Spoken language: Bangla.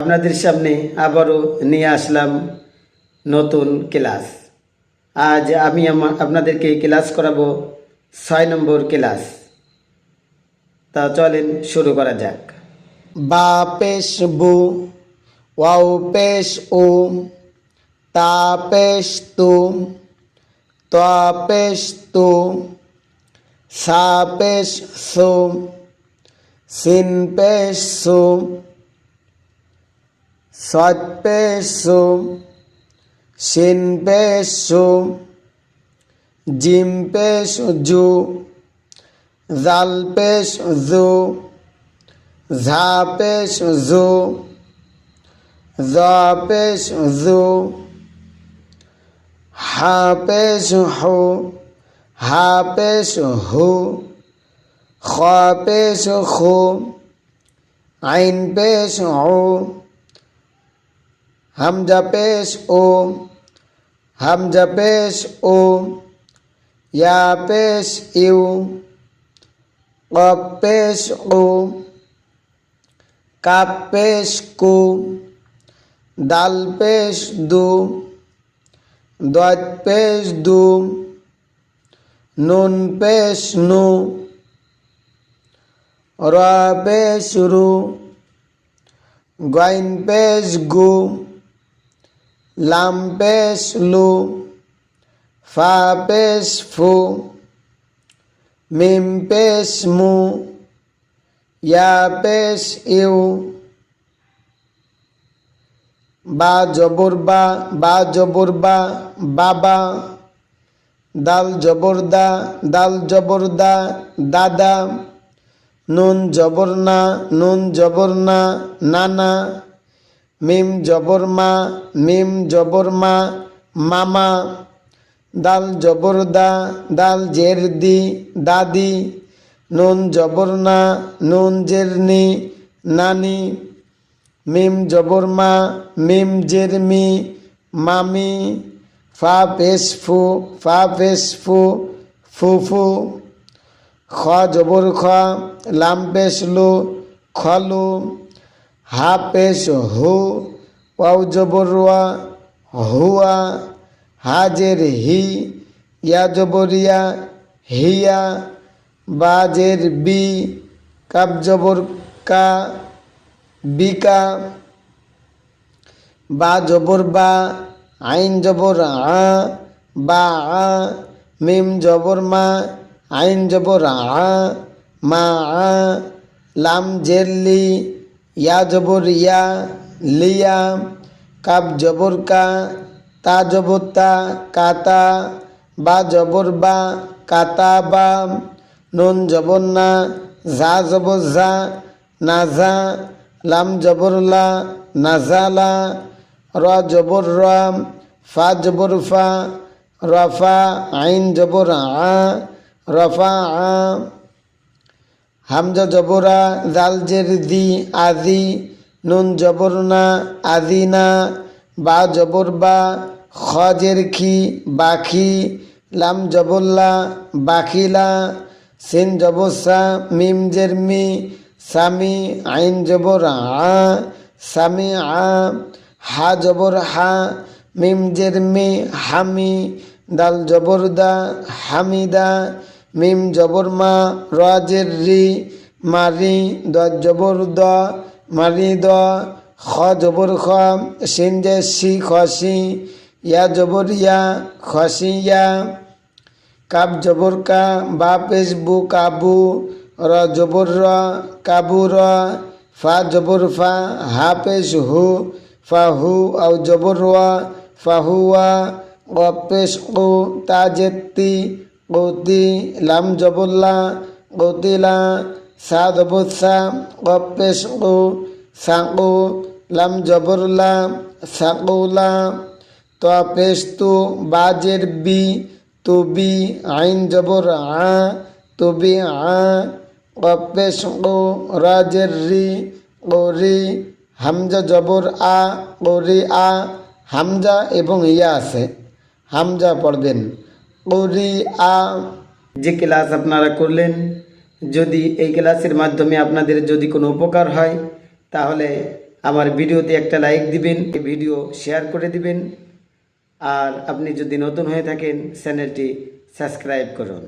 আপনাদের সামনে আবারও নিয়ে আসলাম নতুন ক্লাস। আজ আমি আপনাদেরকে ক্লাস করাবো 6 নম্বর ক্লাস। তা চলেন শুরু করা যাক। বা পেশ বু, ওয়াও পেশ উ, তা পেশ তু, তা পেশ তু, সা পেশ সু, সিন পেশ সু, সৎ পেশ সু, শিন পেশ সু, জিম পেশ জু, জাল পেশ জু, ঝা পেশ জু, জ পেশ জু, হা পেশ হু, হা পেশ হু, খ পেশ খু, আইন পেশ উ, হামজা পেশ ও, হামজা পেশ ও, ইয়া পেশ ইউ, কফ পেশ উ, কাপ পেশ কু, দাল পেশ দু, দত পেশ দু, নুন পেশ নু, র পেশ রু, গাইন পেশ গু, লাম পেশ লু, ফা পেশ ফু, মিম পেশ মু, ইয়া পেশ ইউ, বা জবর বা, বা জবর বা, বাবা, দাল জবর দা, দাল জবর দা, দাদা, নুন জবর না, নুন জবর না, নানা, মিম জবর মা, মিম জবর মা, মামা, দাল জবর দা, দাল জের দি, দাদি, নুন জবর না, নুন জের নি, নানি, মিম জবর মা, মিম জের মি, মামি, ফা পেশ ফু, ফা পেশ ফু, ফুফু, খ জবর খ, লাম পেশ লু, খলু, হা পেশ হু, ওয়াও জবর ওয়া, হুয়া, হাজের হি, ইয়া জবরিয়া, হিয়া, বাজের বি, কাব জবর কা, বিকা, বা জবর বা, আইন জবর আ, বা আ, মিম জবর মা, আইন জবর আ, মা আ, লাম জের লি, ইয়া জবর ইয়া, লিয়া, কাব জবর কা, তা জবর তা, কাতা, বা জবর বা, কাতা বা, নুন জবর না, ঝা জবর ঝা, নাঝা, লাম জবর লা, নাজালা, র জবর র, ফা জবর ফা, রফা, আইন জবর আ, রফা আ, হামজা জবরা, জাল জের দি, আদি, নুন জবর না, আদিনা, বা জবর বা, খ জের খি, বাখি, লাম জবরলা, বাখিলা, সিন জবর সা, মিম জের মি, সামি, আইন জবর আ, সামি আ, হা জবর হা, মিম জের মি, হামি, দাল জবর দা, হামিদা, মিম জবর মা, র জের রি, মারি, দ জবর দ, মারি দ, খ জবর খ, সিন জের সি, খসি, ইয়া জবর ইয়া, খসিয়া, কাব জবর কা, বা পেশ বু, কাবু, র জবর র, কাবু র, ফা জবর ফা, হা পেশ হু, ফাহু, আও জবর ওয়া, ফাহুয়া, ও পেশ ও, তা জেত্তি, কৌতি, লাম জবরলা, কৌতিলা, সা জবর সা, ও পেশ ও, সাকু, লাম জবরলা, সাকুলা, তো পেশ তু, বাজের বি, তুবি, আইন জবর আ, তুবি আ, পেশ ও, রাজের রি, ওরি, হামজা জবর আ, ওরি আ, হামজা এবং ইয়া আছে, হামজা পড়বেন, ওরি আ। যে ক্লাস আপনারা করলেন, যদি এই ক্লাসের মাধ্যমে আপনাদের যদি কোনো উপকার হয় তাহলে আমার ভিডিওতে একটা লাইক দিবেন, এই ভিডিও শেয়ার করে দিবেন। আর আপনি যদি নতুন হয়ে থাকেন চ্যানেলটি সাবস্ক্রাইব করুন।